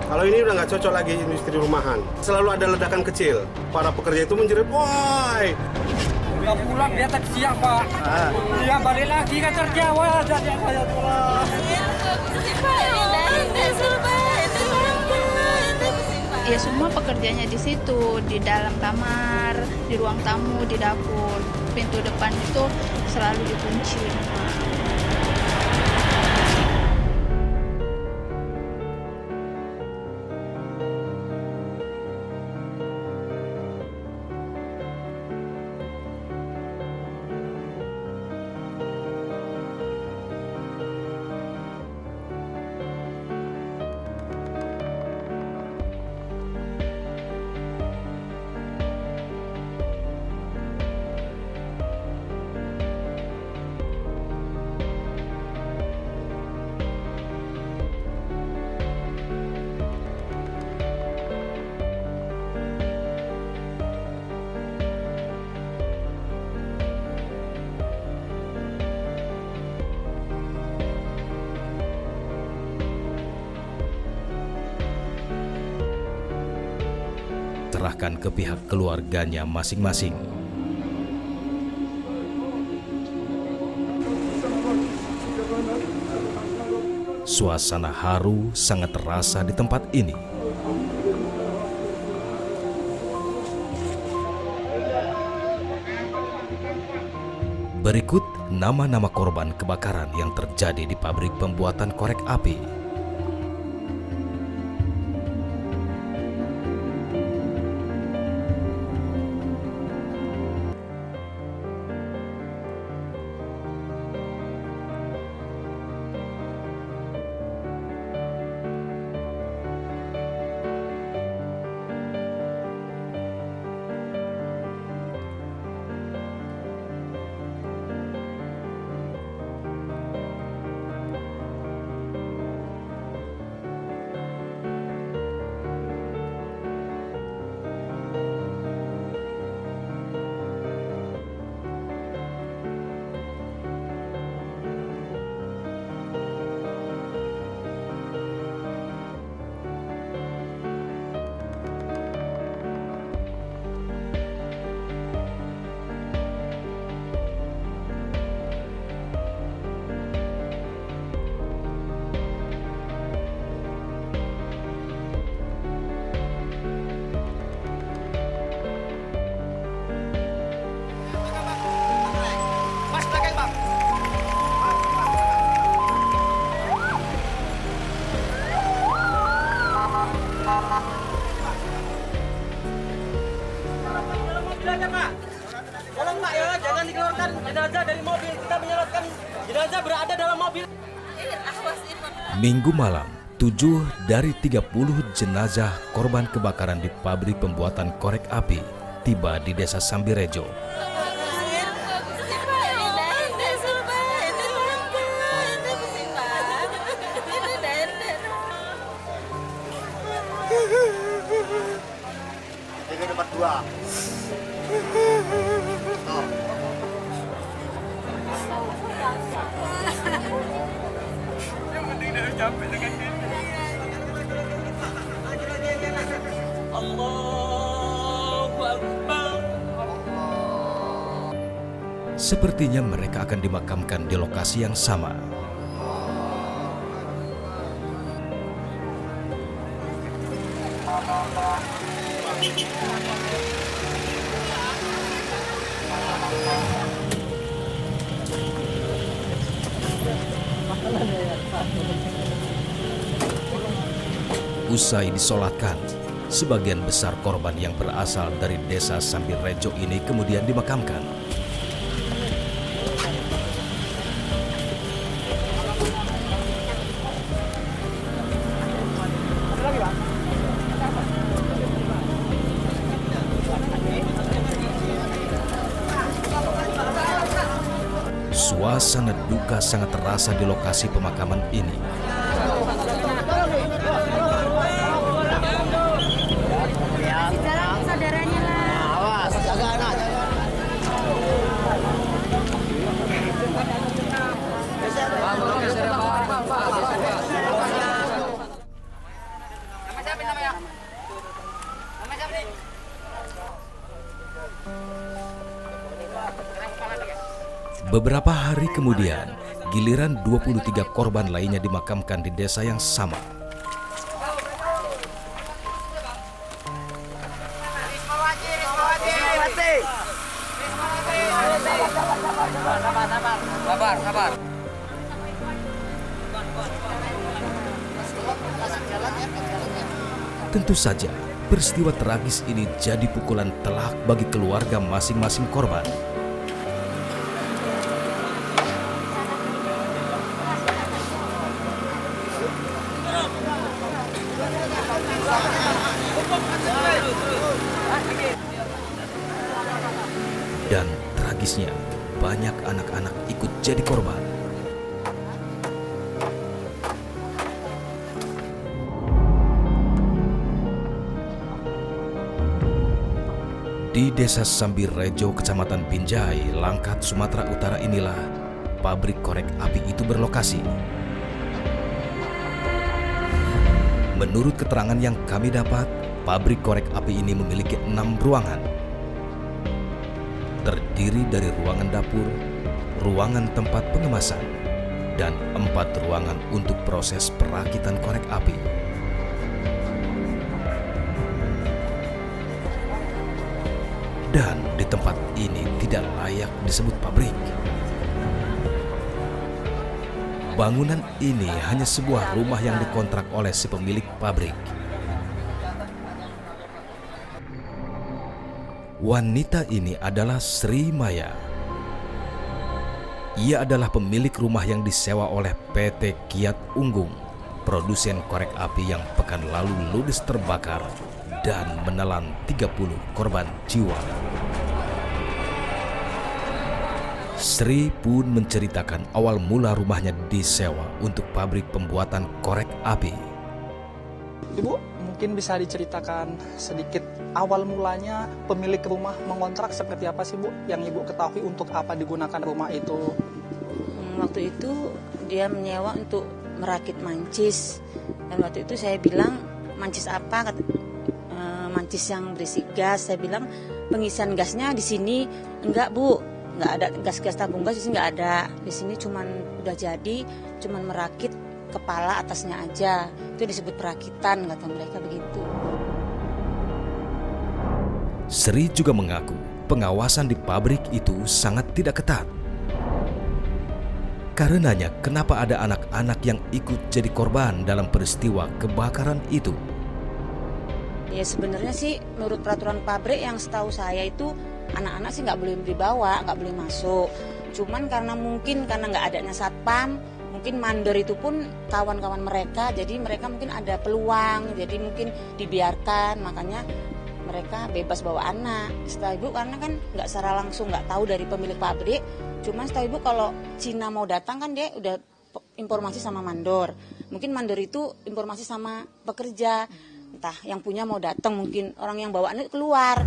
Kalau ini udah nggak cocok lagi industri rumahan. Selalu ada ledakan kecil. Para pekerja itu menjerit, woi. Udah pulang dia tadi siang, Pak. Dia balik lagi kan kerja, wah jadi saya pulang. Ya semua pekerjanya di situ, di dalam kamar, di ruang tamu, di dapur. Pintu depan itu selalu dikunci. Serahkan ke pihak keluarganya masing-masing. Suasana haru sangat terasa di tempat ini. Berikut nama-nama korban kebakaran yang terjadi di pabrik pembuatan korek api. Tolong Pak ya, jangan dikeluarkan jenazah dari mobil. Kita menyelatkan jenazah berada dalam mobil. Minggu malam, 7 dari 30 jenazah korban kebakaran di pabrik pembuatan korek api tiba di Desa Sambirejo. Ini dapat 2. Yang penting dari capek dengan ini. Allahu Akbar. Sepertinya mereka akan dimakamkan di lokasi yang sama. Usai disolatkan, sebagian besar korban yang berasal dari Desa Sambirejo ini kemudian dimakamkan. Suasana duka sangat terasa di lokasi pemakaman ini. Beberapa hari kemudian, giliran 23 korban lainnya dimakamkan di desa yang sama. Sabar. Tentu saja, peristiwa tragis ini jadi pukulan telak bagi keluarga masing-masing korban. Dan tragisnya, banyak anak-anak ikut jadi korban. Di Desa Sambirrejo, Kecamatan Binjai, Langkat, Sumatera Utara inilah pabrik korek api itu berlokasi. Menurut keterangan yang kami dapat, pabrik korek api ini memiliki 6 ruangan. Terdiri dari ruangan dapur, ruangan tempat pengemasan, dan 4 ruangan untuk proses perakitan korek api. Dan di tempat ini tidak layak disebut pabrik. Bangunan ini hanya sebuah rumah yang dikontrak oleh si pemilik pabrik. Wanita ini adalah Sri Maya. Ia adalah pemilik rumah yang disewa oleh PT Kiat Unggung, produsen korek api yang pekan lalu ludes terbakar dan menelan 30 korban jiwa. Sri pun menceritakan awal mula rumahnya disewa untuk pabrik pembuatan korek api. Ibu, mungkin bisa diceritakan sedikit awal mulanya pemilik rumah mengontrak seperti apa sih Bu? Yang Ibu ketahui untuk apa digunakan rumah itu? Waktu itu dia menyewa untuk merakit mancis. Dan waktu itu saya bilang, mancis apa? Mancis yang berisi gas. Saya bilang, pengisian gasnya di sini enggak Bu, enggak ada gas-gas tabung gas di sini, enggak ada. Di sini cuman udah jadi, cuman merakit kepala atasnya aja. Itu disebut perakitan, kata mereka begitu. Sri juga mengaku pengawasan di pabrik itu sangat tidak ketat. Karenanya, kenapa ada anak-anak yang ikut jadi korban dalam peristiwa kebakaran itu? Ya sebenarnya sih menurut peraturan pabrik yang setahu saya itu anak-anak sih nggak boleh dibawa, nggak boleh masuk. Cuman karena nggak adanya satpam, mungkin mandor itu pun kawan-kawan mereka, jadi mereka mungkin ada peluang, jadi mungkin dibiarkan, makanya mereka bebas bawa anak. Setahu Ibu karena kan nggak secara langsung nggak tahu dari pemilik pabrik, cuman setahu Ibu kalau Cina mau datang kan dia udah informasi sama mandor. Mungkin mandor itu informasi sama pekerja. Entah yang punya mau datang, mungkin orang yang bawa anak keluar.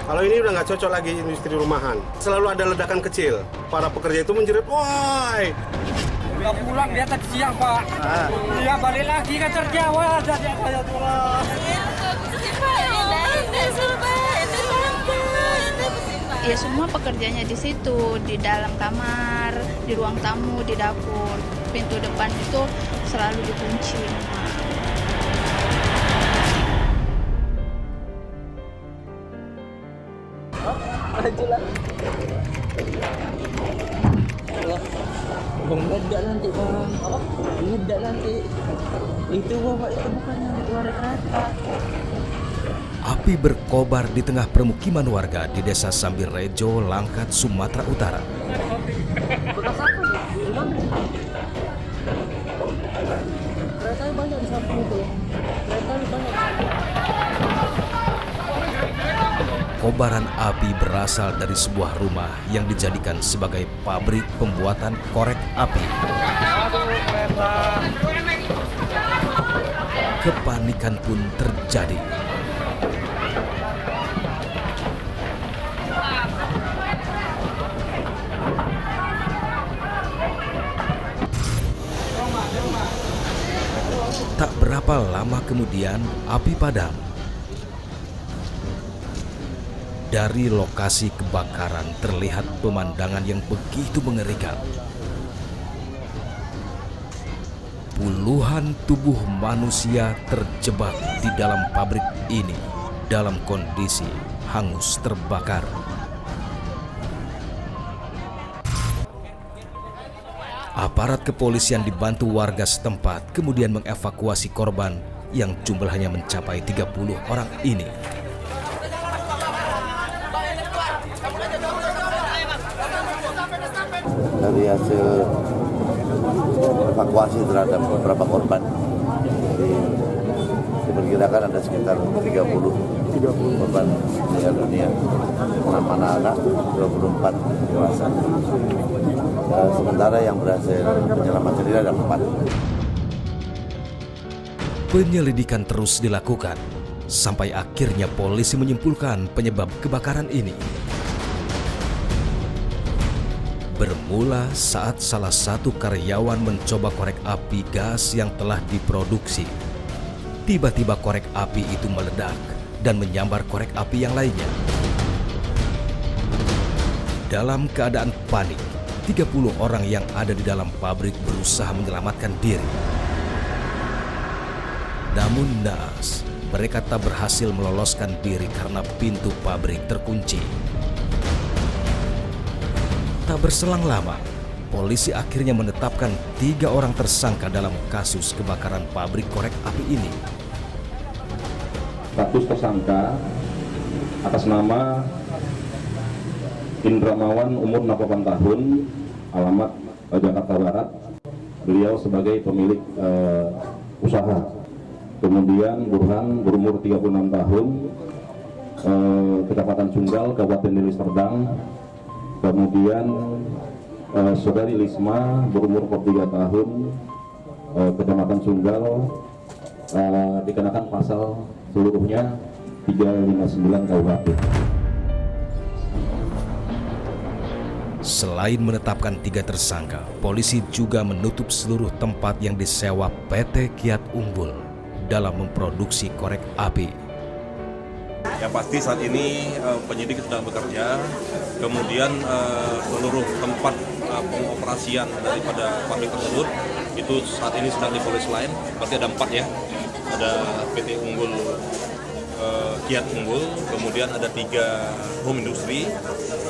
Kalau ini udah nggak cocok lagi industri rumahan. Selalu ada ledakan kecil. Para pekerja itu menjerit, woi. Udah pulang dia tadi siang Pak. Dia balik lagi ke Terjawa. Jadi saya pulang. Ya semua pekerjaannya di situ, di dalam kamar, di ruang tamu, di dapur. Pintu depan itu selalu dikunci. Meledak nanti Bang. Apa? Meledak nanti. Itu Bapak itu bukannya keluar kereta. Api berkobar di tengah permukiman warga di Desa Sambirrejo, Langkat, Sumatera Utara. Bekas apa nih? Kereta banyak di samping itu. Kereta banyak. Kobaran api berasal dari sebuah rumah yang dijadikan sebagai pabrik pembuatan korek api. Kepanikan pun terjadi. Tak berapa lama kemudian api padam. Dari lokasi kebakaran terlihat pemandangan yang begitu mengerikan. Puluhan tubuh manusia terjebak di dalam pabrik ini dalam kondisi hangus terbakar. Aparat kepolisian dibantu warga setempat kemudian mengevakuasi korban yang jumlahnya mencapai 30 orang ini. Dari hasil evakuasi terhadap beberapa korban, jadi diperkirakan ada sekitar 30 korban meninggal dunia, 6 anak-anak, 24 dewasa. Sementara yang berhasil menyelamatkan diri ada 4. Penyelidikan terus dilakukan sampai akhirnya polisi menyimpulkan penyebab kebakaran ini. Bermula saat salah satu karyawan mencoba korek api gas yang telah diproduksi. Tiba-tiba korek api itu meledak dan menyambar korek api yang lainnya. Dalam keadaan panik, 30 orang yang ada di dalam pabrik berusaha menyelamatkan diri. Namun naas, mereka tak berhasil meloloskan diri karena pintu pabrik terkunci. Tak berselang lama, polisi akhirnya menetapkan 3 orang tersangka dalam kasus kebakaran pabrik korek api ini. Status tersangka atas nama Indramawan, umur 68 tahun, alamat Jakarta Barat. Beliau sebagai pemilik usaha. Kemudian Burhan berumur 36 tahun, Kecamatan Sunggal, Kabupaten Deli Serdang. Kemudian Saudari Lisma berumur 43 tahun, Kecamatan Sunggal, dikenakan pasal seluruhnya 359 KUHP. Selain menetapkan 3 tersangka, polisi juga menutup seluruh tempat yang disewa PT Kiat Unggul dalam memproduksi korek api. Yang pasti saat ini penyidik sedang bekerja, kemudian seluruh tempat pengoperasian daripada pabrik tersebut itu saat ini sedang di polis lain. Berarti ada 4 ya, ada PT Unggul, Kiat Unggul, kemudian ada 3 home industry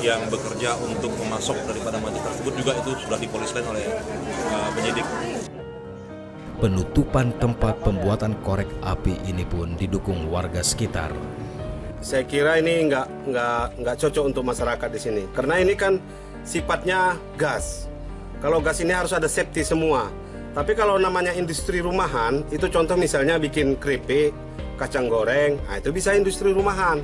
yang bekerja untuk memasok daripada madu tersebut, juga itu sudah di polis lain oleh penyidik. Penutupan tempat pembuatan korek api ini pun didukung warga sekitar. Saya kira ini nggak cocok untuk masyarakat di sini, karena ini kan sifatnya gas. Kalau gas ini harus ada safety semua. Tapi kalau namanya industri rumahan, itu contoh misalnya bikin keripik, kacang goreng, nah itu bisa industri rumahan.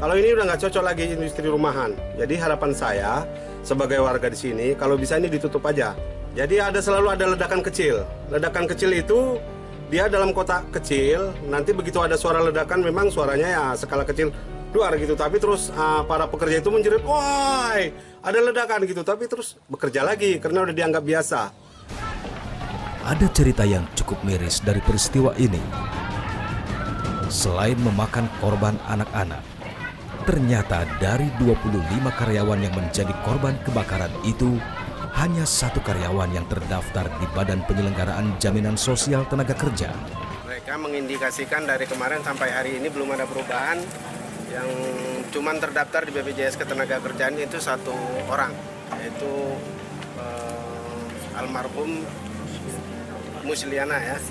Kalau ini udah nggak cocok lagi industri rumahan. Jadi harapan saya sebagai warga di sini, kalau bisa ini ditutup aja. Jadi selalu ada ledakan kecil. Ledakan kecil itu dia dalam kotak kecil, nanti begitu ada suara ledakan memang suaranya ya skala kecil luar gitu. Tapi terus para pekerja itu menjerit, woi ada ledakan gitu. Tapi terus bekerja lagi karena udah dianggap biasa. Ada cerita yang cukup miris dari peristiwa ini. Selain memakan korban anak-anak, ternyata dari 25 karyawan yang menjadi korban kebakaran itu, hanya 1 karyawan yang terdaftar di Badan Penyelenggaraan Jaminan Sosial Tenaga Kerja. Mereka mengindikasikan dari kemarin sampai hari ini belum ada perubahan. Yang cuman terdaftar di BPJS Ketenagakerjaan itu 1 orang, yaitu almarhum Musliana ya,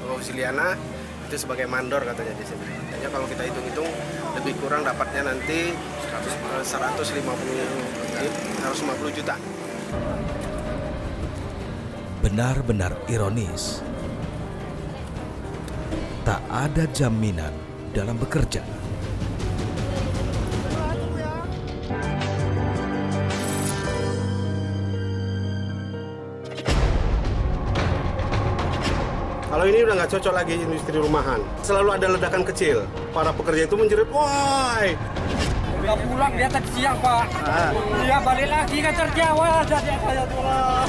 Musliana itu sebagai mandor katanya di sini. Kayaknya kalau kita hitung-hitung lebih kurang dapatnya nanti 150 juta. Benar-benar ironis. Tak ada jaminan dalam bekerja. Kalau ini udah nggak cocok lagi industri rumahan. Selalu ada ledakan kecil. Para pekerja itu menjerit, woi. Udah pulang dia tadi siang Pak. Dia balik lagi kan kerja. Wah jadi saya pulang.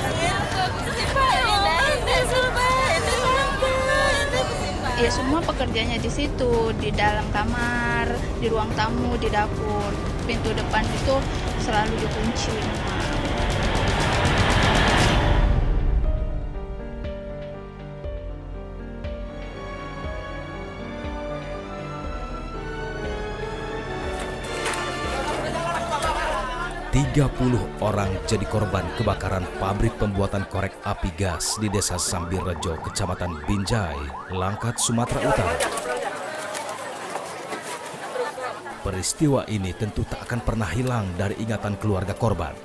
Ya semua pekerjaannya di situ, di dalam kamar, di ruang tamu, di dapur. Pintu depan itu selalu dikunci. Memang 30 orang jadi korban kebakaran pabrik pembuatan korek api gas di Desa Sambirrejo, Kecamatan Binjai, Langkat, Sumatera Utara. Peristiwa ini tentu tak akan pernah hilang dari ingatan keluarga korban.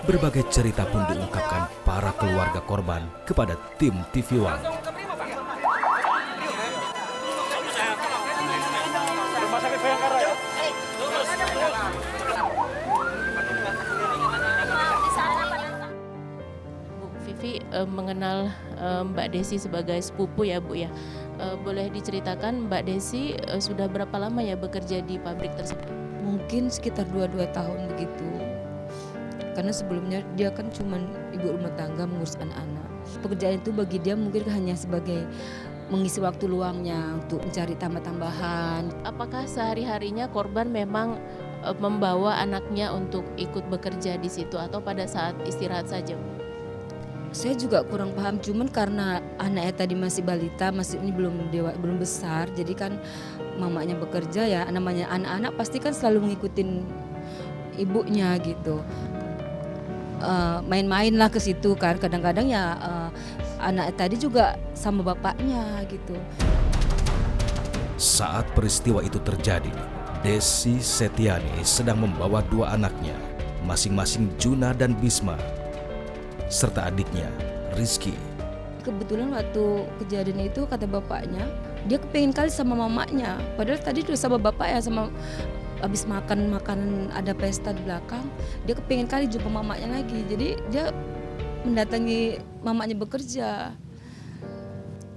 Berbagai cerita pun diungkapkan para keluarga korban kepada tim TV One. Bu Vivi mengenal Mbak Desi sebagai sepupu ya Bu ya. Boleh diceritakan Mbak Desi sudah berapa lama ya bekerja di pabrik tersebut? Mungkin sekitar 2 tahun begitu. Karena sebelumnya dia kan cuma ibu rumah tangga mengurus anak-anak. Pekerjaan itu bagi dia mungkin hanya sebagai mengisi waktu luangnya untuk mencari tambah-tambahan. Apakah sehari-harinya korban memang membawa anaknya untuk ikut bekerja di situ atau pada saat istirahat saja? Saya juga kurang paham, cuman karena anaknya tadi masih balita, masih ini belum besar, jadi kan mamanya bekerja ya, namanya anak-anak pasti kan selalu ngikutin ibunya gitu. Main-main lah ke situ kan, kadang-kadang ya anak tadi juga sama bapaknya gitu. Saat peristiwa itu terjadi, Desi Setiani sedang membawa 2 anaknya, masing-masing Juna dan Bisma, serta adiknya, Rizky. Kebetulan waktu kejadian itu kata bapaknya, dia kepengin kali sama mamanya. Padahal tadi tuh sama bapaknya, sama habis makan makanan ada pesta di belakang, dia kepengin kali jumpa mamanya lagi. Jadi dia mendatangi mamanya bekerja.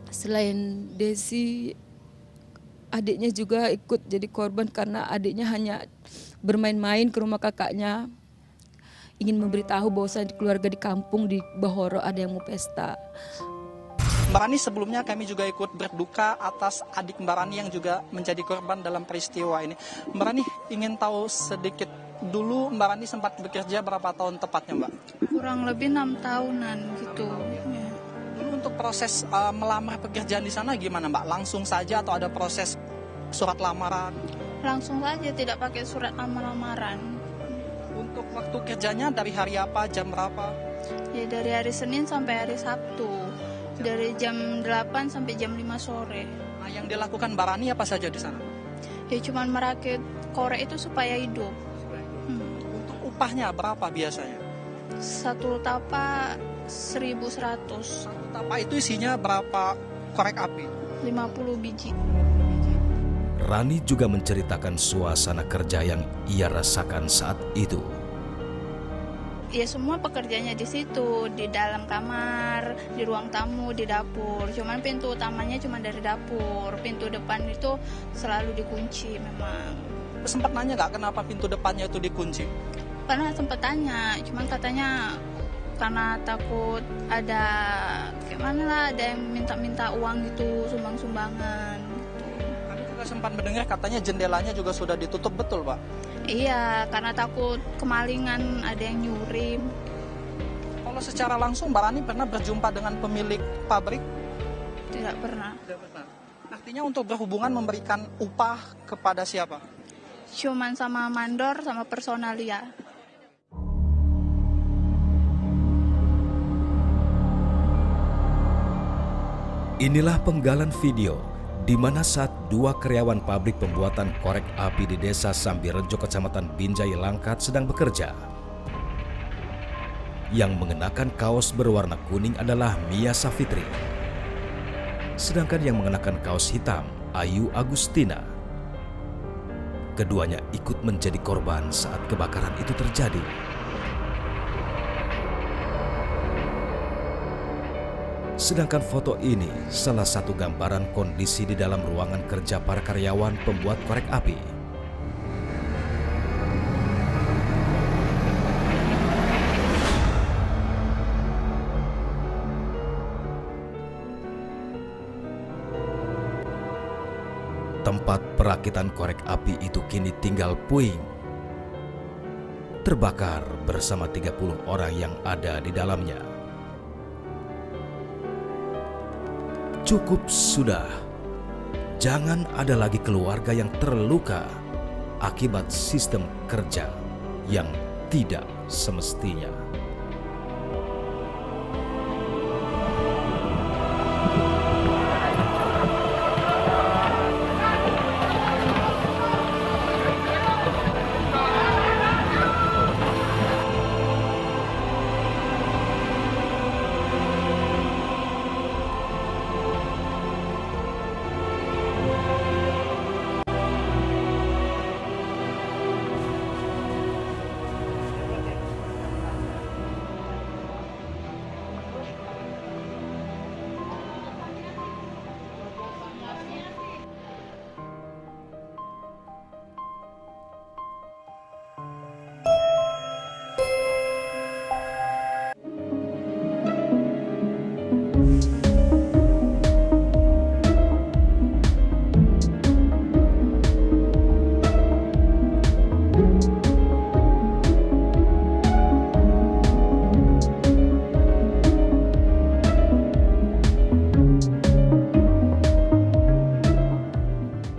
Selain Desi, adiknya juga ikut jadi korban karena adiknya hanya bermain-main ke rumah kakaknya. Ingin memberitahu bahwa keluarga di kampung di Bahoro ada yang mau pesta. Mbak Rani, sebelumnya kami juga ikut berduka atas adik Mbak Rani yang juga menjadi korban dalam peristiwa ini. Mbak Rani ingin tahu sedikit dulu, Mbak Rani sempat bekerja berapa tahun tepatnya Mbak? Kurang lebih 6 tahunan gitu. Ya. Dulu untuk proses melamar pekerjaan di sana gimana Mbak? Langsung saja atau ada proses surat lamaran? Langsung saja, tidak pakai surat lamaran. Untuk waktu kerjanya dari hari apa, jam berapa? Ya dari hari Senin sampai hari Sabtu. Dari jam 8 sampai jam 5 sore. Nah, yang dilakukan Mbak Rani apa saja di sana? Ya cuman merakit korek itu supaya hidup. Untuk upahnya berapa biasanya? 1 tapa 1.100. 1 tapa itu isinya berapa korek api? 50 biji. Rani juga menceritakan suasana kerja yang ia rasakan saat itu. Ya semua pekerjaannya di situ, di dalam kamar, di ruang tamu, di dapur. Cuman pintu utamanya cuma dari dapur. Pintu depan itu selalu dikunci memang. Sempat nanya nggak kenapa pintu depannya itu dikunci? Karena sempat tanya, cuman katanya karena takut ada gimana lah, ada yang minta-minta uang gitu, sumbang-sumbangan. Sempat mendengar katanya jendelanya juga sudah ditutup, betul Pak? Iya, karena takut kemalingan, ada yang nyuri. Kalau secara langsung Mbak Rani pernah berjumpa dengan pemilik pabrik? Tidak pernah. Tidak pernah. Artinya untuk berhubungan memberikan upah kepada siapa? Cuman sama mandor, sama personalia. Inilah penggalan video di mana saat 2 karyawan pabrik pembuatan korek api di Desa Sambirrejo, Kecamatan Binjai, Langkat sedang bekerja. Yang mengenakan kaos berwarna kuning adalah Mia Safitri. Sedangkan yang mengenakan kaos hitam, Ayu Agustina. Keduanya ikut menjadi korban saat kebakaran itu terjadi. Sedangkan foto ini salah satu gambaran kondisi di dalam ruangan kerja para karyawan pembuat korek api. Tempat perakitan korek api itu kini tinggal puing. Terbakar bersama 30 orang yang ada di dalamnya. Cukup sudah. Jangan ada lagi keluarga yang terluka akibat sistem kerja yang tidak semestinya.